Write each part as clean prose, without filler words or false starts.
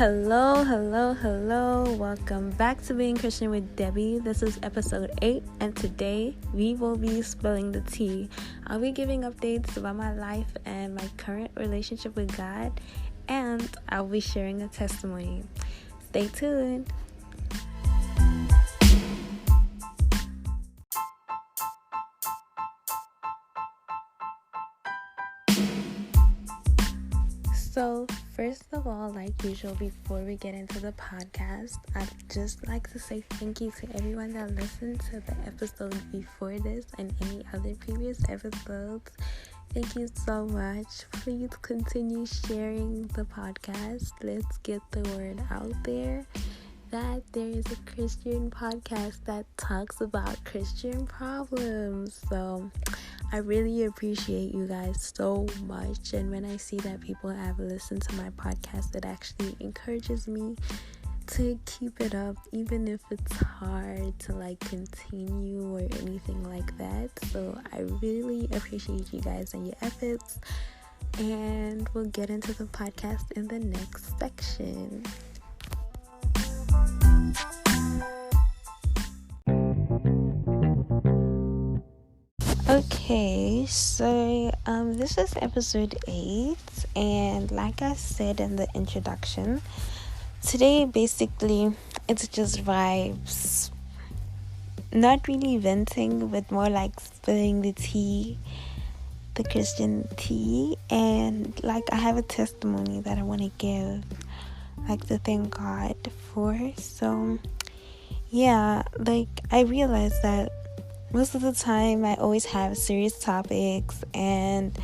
Hello. Welcome back to Being Christian with Debby. This is episode 8, and today we will be spilling the tea. I'll be giving updates about my life and my current relationship with God, and I'll be sharing a testimony. Stay tuned. So, first of all, like usual, before we get into the podcast, I'd just like to say thank you to everyone that listened to the episode before this and any other previous episodes. Thank you so much. Please continue sharing the podcast. Let's get the word out there that there is a Christian podcast that talks about Christian problems. So I really appreciate you guys so much, and when I see that people have listened to my podcast, it actually encourages me to keep it up, even if it's hard to continue or anything like that. So I really appreciate you guys and your efforts, and we'll get into the podcast in the next section. Okay, so this is episode 8, and like I said in the introduction, today basically it's just vibes, not really venting, but more like spilling the tea, the Christian tea, and I have a testimony that I want to give, to thank God for. So yeah, I realized that most of the time I always have serious topics and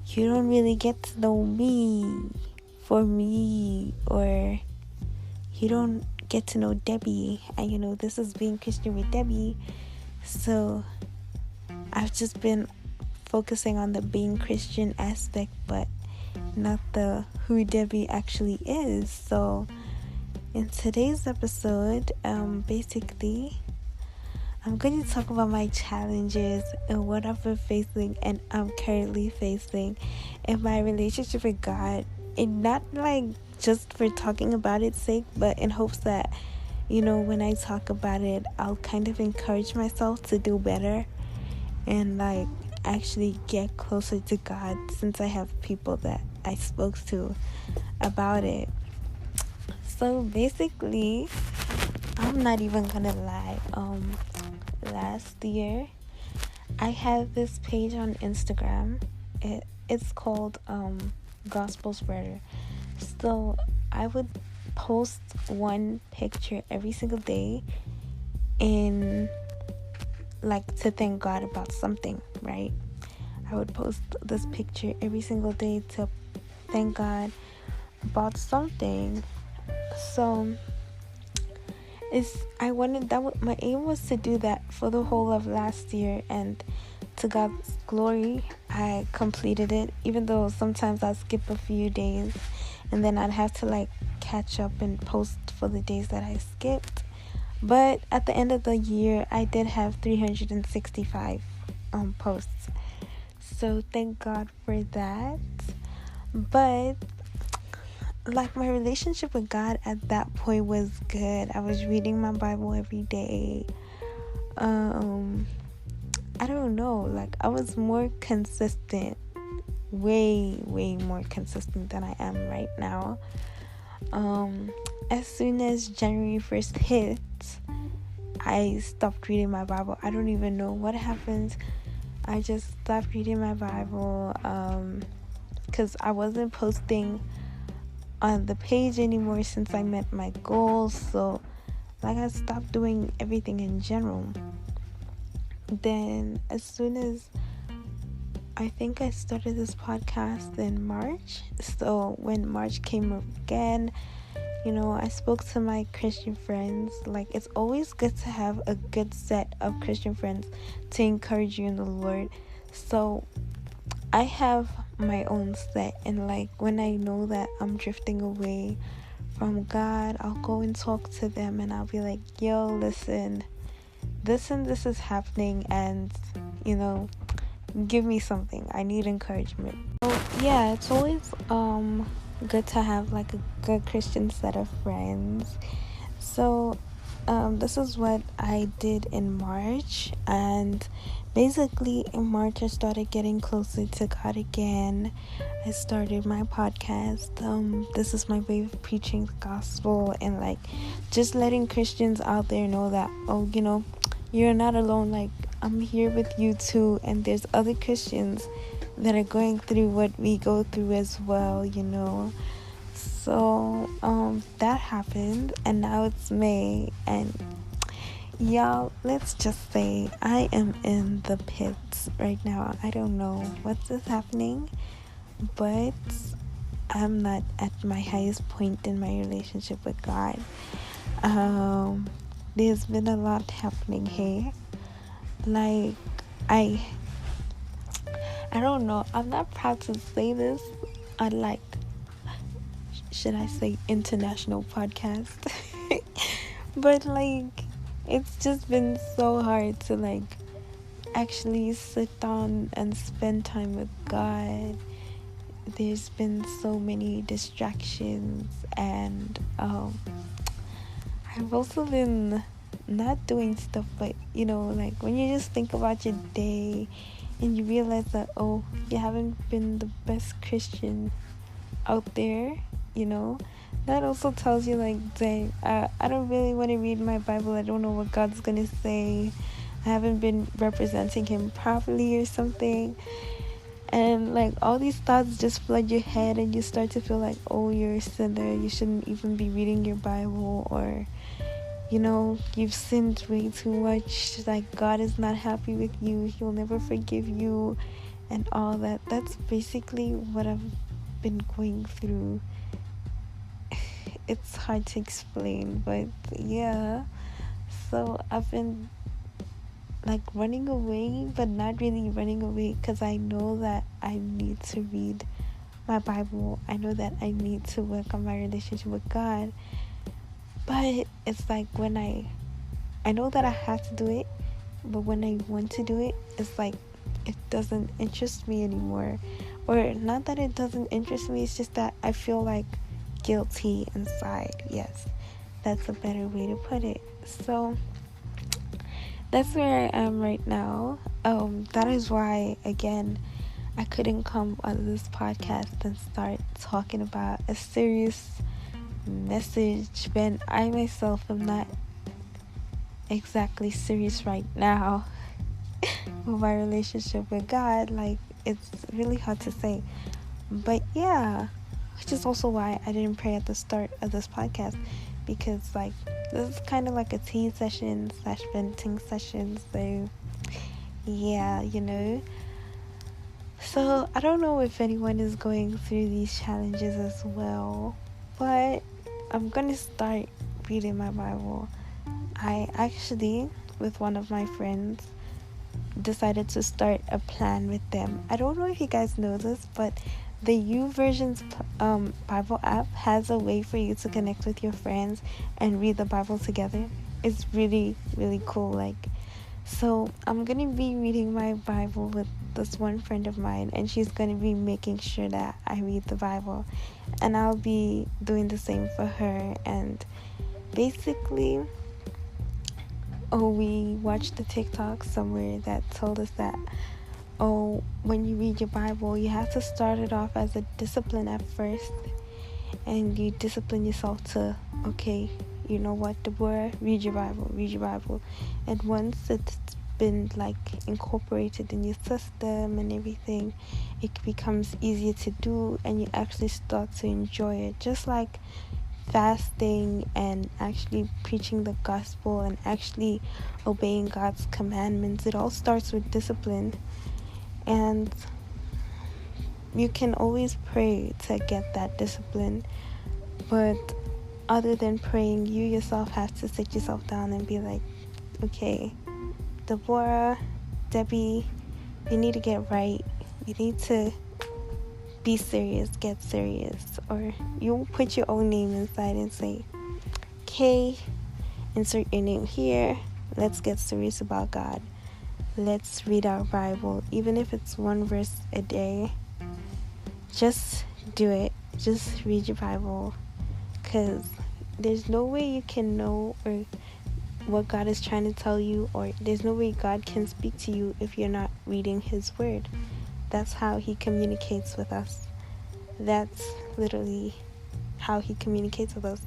you don't really get to know me for me, or you don't get to know Debby. And this is Being Christian with Debby. So I've just been focusing on the being Christian aspect, but not the who Debby actually is. So in today's episode, basically I'm going to talk about my challenges and what I've been facing and I'm currently facing in my relationship with God. And not just for talking about its sake, but in hopes that, when I talk about it, I'll kind of encourage myself to do better and actually get closer to God, since I have people that I spoke to about it. So basically, I'm not even gonna lie. Last year I had this page on Instagram. It's called Gospel Spreader. So I would post one picture every single day in to thank God about something, right? I would post this picture every single day to thank God about something. So my aim was to do that for the whole of last year, and to God's glory, I completed it, even though sometimes I'd skip a few days and then I'd have to catch up and post for the days that I skipped. But at the end of the year, I did have 365 posts. So thank God for that. But my relationship with God at that point was good. I was reading my Bible every day. I don't know, I was more consistent, way more consistent than I am right now. As soon as January 1st hit, I stopped reading my Bible. I don't even know what happened. I just stopped reading my Bible because I wasn't posting on the page anymore since I met my goals. So I stopped doing everything in general. Then as soon as I think I started this podcast in March, so when March came again, I spoke to my Christian friends. It's always good to have a good set of Christian friends to encourage you in the Lord. So I have my own set, and when I know that I'm drifting away from God, I'll go and talk to them, and I'll be like, yo, listen, this and this is happening, and give me something. I need encouragement. So yeah, it's always good to have like a good Christian set of friends. So this is what I did in March, and basically in March I started getting closer to God again. I started my podcast. This is my way of preaching the gospel and like just letting Christians out there know that, oh, you're not alone. Like, I'm here with you too, and there's other Christians that are going through what we go through as well. So that happened, and now it's May, and y'all, let's just say I am in the pits right now. I don't know what is happening, but I'm not at my highest point in my relationship with God. There's been a lot happening here. Like, I don't know. I'm not proud to say this. Should I say international podcast? But like, it's just been so hard to like actually sit down and spend time with God. There's been so many distractions, and I've also been not doing stuff, but like when you just think about your day and you realize that, oh, you haven't been the best Christian out there, that also tells you like, dang, I don't really want to read my Bible. I don't know what God's gonna say. I haven't been representing him properly or something. And like all these thoughts just flood your head, and you start to feel like, oh, you're a sinner, you shouldn't even be reading your Bible, or you've sinned way too much, like God is not happy with you, he'll never forgive you, and all that. That's basically what I've been going through. It's hard to explain, but yeah. So I've been like running away, but not really running away, because I know that I need to read my Bible. I know that I need to work on my relationship with God. But it's like when I know that I have to do it, but when I want to do it, it's like it doesn't interest me anymore. Or not that it doesn't interest me, it's just that I feel like guilty inside. Yes, that's a better way to put it. So that's where I am right now. That is why, again, I couldn't come on this podcast and start talking about a serious message when I myself am not exactly serious right now with my relationship with God. Like, it's really hard to say. But yeah, which is also why I didn't pray at the start of this podcast, because like this is kind of like a tea session / venting session. So yeah, so I don't know if anyone is going through these challenges as well, but I'm gonna start reading my Bible. I actually, with one of my friends, decided to start a plan with them. I don't know if you guys know this, but the YouVersion's Bible app has a way for you to connect with your friends and read the Bible together. It's really, really cool. Like, so I'm gonna be reading my Bible with this one friend of mine, and she's gonna be making sure that I read the Bible, and I'll be doing the same for her. And basically, we watched a TikTok somewhere that told us that, when you read your Bible, you have to start it off as a discipline at first, and you discipline yourself to, okay, you know what, Deborah, read your Bible. And once it's been like incorporated in your system and everything, it becomes easier to do, and you actually start to enjoy it. Just like fasting and actually preaching the gospel and actually obeying God's commandments, it all starts with discipline. And you can always pray to get that discipline, but other than praying, you yourself have to sit yourself down and be like, okay, Deborah, Debby, you need to get right. You need to be serious, get serious. Or you put your own name inside and say, okay, insert your name here. Let's get serious about God. Let's read our Bible, even if it's one verse a day. Just do it. just read your Bible, because there's no way you can know or what God is trying to tell you, or there's no way God can speak to you if you're not reading His Word. That's how He communicates with us. That's literally how He communicates with us.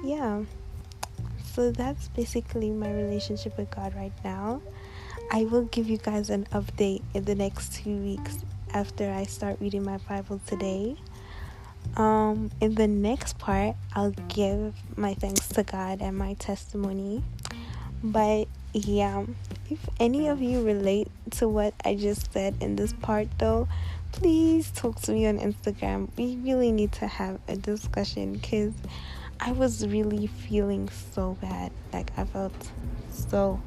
Yeah. So that's basically my relationship with God right now. I will give you guys an update in the next 2 weeks after I start reading my Bible today. In the next part, I'll give my thanks to God and my testimony. But yeah, if any of you relate to what I just said in this part though, please talk to me on Instagram. We really need to have a discussion, because I was really feeling so bad. I felt so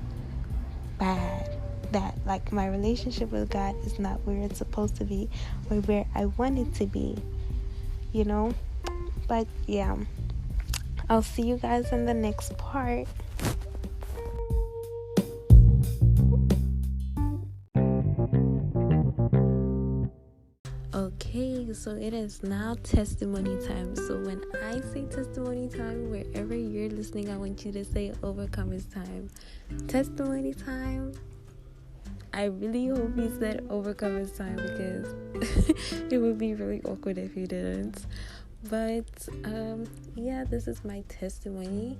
bad that my relationship with God is not where it's supposed to be, or where I want it to be, But yeah, I'll see you guys in the next part. Okay, so it is now testimony time. So when I say testimony time, wherever you're listening, I want you to say overcomers time. Testimony time. I really hope you said overcomers time, because it would be really awkward if you didn't. But yeah, this is my testimony.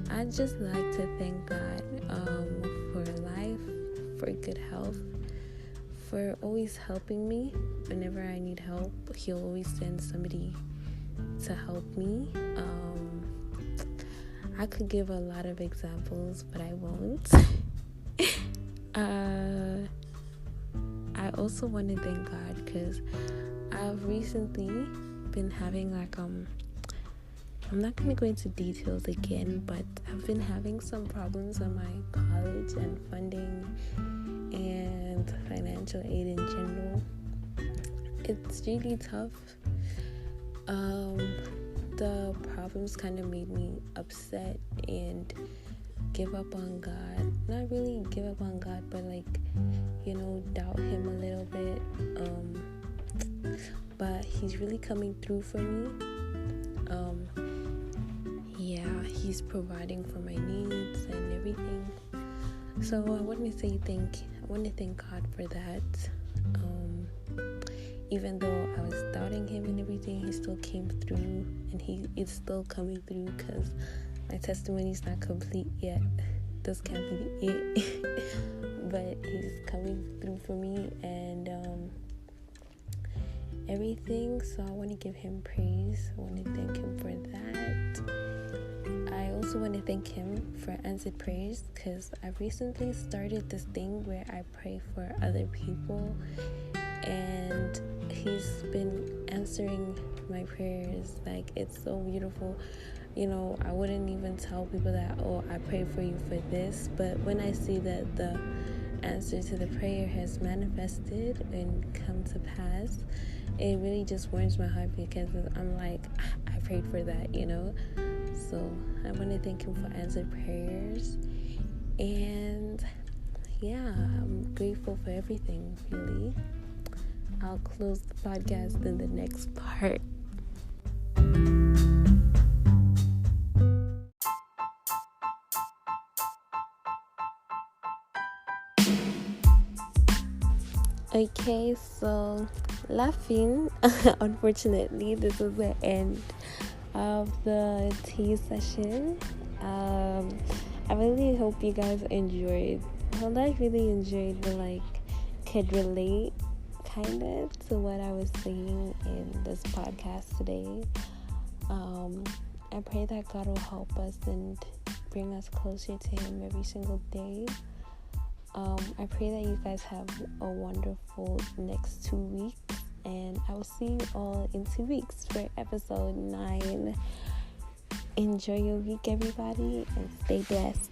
I'd just like to thank God for life, for good health, for always helping me whenever I need help. He'll always send somebody to help me. I could give a lot of examples, but I won't. I also want to thank God, because I've recently been having I'm not going to go into details again, but I've been having some problems on my college and funding and financial aid in general. It's really tough. The problems kind of made me upset and give up on God. Not really give up on God, but doubt Him a little bit. But He's really coming through for me. Yeah, He's providing for my needs and everything. So I want to thank God for that. Even though I was doubting Him and everything, He still came through, and He is still coming through, because my testimony is not complete yet. This can't be it. But He's coming through for me and everything. So I want to give Him praise. I want to thank Him for that. I also want to thank Him for answered prayers, because I recently started this thing where I pray for other people, and He's been answering my prayers. It's so beautiful. I wouldn't even tell people that, I pray for you for this, but when I see that the answer to the prayer has manifested and come to pass, it really just warms my heart, because I'm I prayed for that, So I want to thank Him for answered prayers, and yeah, I'm grateful for everything, really. I'll close the podcast in the next part. Okay, so laughing, unfortunately, this is the end of the tea session. I really hope you guys enjoyed. Well, I really enjoyed the could relate kind of to what I was saying in this podcast today. I pray that God will help us and bring us closer to Him every single day. I pray that you guys have a wonderful next 2 weeks, and I will see you all in 2 weeks for episode 9. Enjoy your week, everybody, and stay blessed.